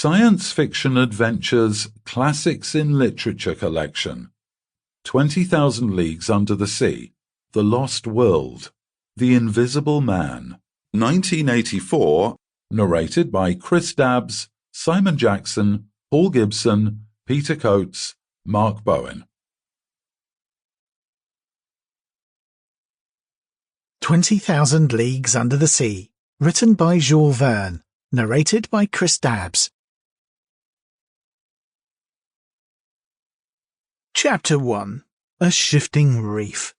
Science Fiction Adventures Classics in Literature Collection. 20,000 Leagues Under the Sea, The Lost World, The Invisible Man, 1984, narrated by Chris Dabbs, Simon Jackson, Paul Gibson, Peter Coates, Mark Bowen. 20,000 Leagues Under the Sea, written by Jules Vernes, narrated by Chris Dabbs. Chapter 1. A Shifting Reef.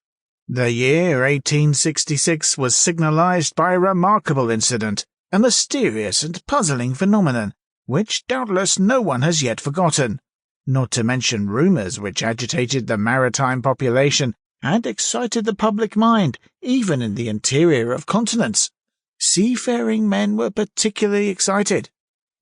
The year 1866 was signalized by a remarkable incident, a mysterious and puzzling phenomenon, which doubtless no one has yet forgotten, not to mention rumors which agitated the maritime population and excited the public mind, even in the interior of continents. Seafaring men were particularly excited.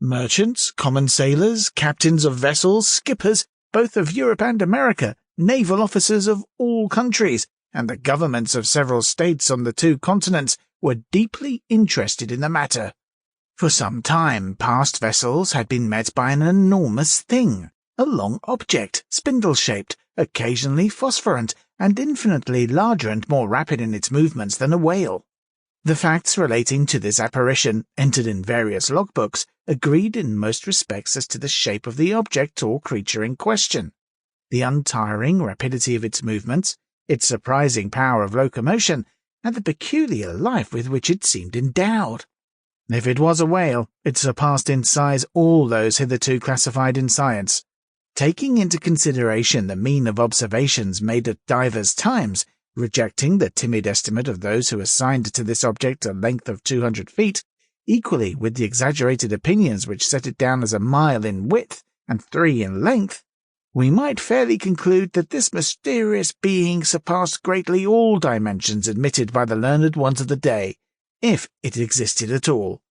Merchants, common sailors, captains of vessels, skippers, both of Europe and America, naval officers of all countries, and the governments of several states on the two continents were deeply interested in the matter. For some time past, vessels had been met by an enormous thing, a long object, spindle-shaped, occasionally phosphorant, and infinitely larger and more rapid in its movements than a whale. The facts relating to this apparition, entered in various logbooks, agreed in most respects as to the shape of the object or creature in question, the untiring rapidity of its movements, its surprising power of locomotion, and the peculiar life with which it seemed endowed. If it was a whale, it surpassed in size all those hitherto classified in science. Taking into consideration the mean of observations made at divers times, rejecting the timid estimate of those who assigned to this object a length of 200 feet, equally with the exaggerated opinions which set it down as a mile in width and 3 in length, we might fairly conclude that this mysterious being surpassed greatly all dimensions admitted by the learned ones of the day, if it existed at all.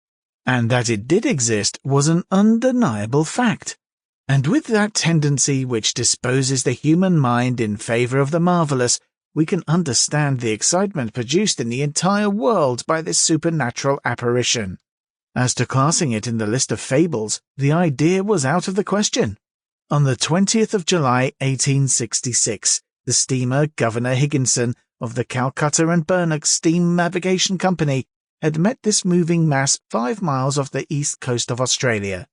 And that it did exist was an undeniable fact. And with that tendency which disposes the human mind in favor of the marvelous, we can understand the excitement produced in the entire world by this supernatural apparition. As to classing it in the list of fables, the idea was out of the question. On the 20th of July, 1866, the steamer Governor Higginson of the Calcutta and Burnach Steam Navigation Company had met this moving mass 5 miles off the east coast of Australia.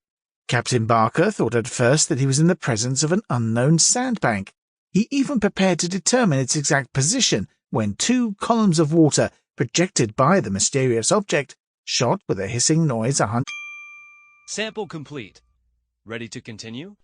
Captain Barker thought at first that he was in the presence of an unknown sandbank. He even prepared to determine its exact position when 2 columns of water, projected by the mysterious object, shot with a hissing noise Sample complete. Ready to continue?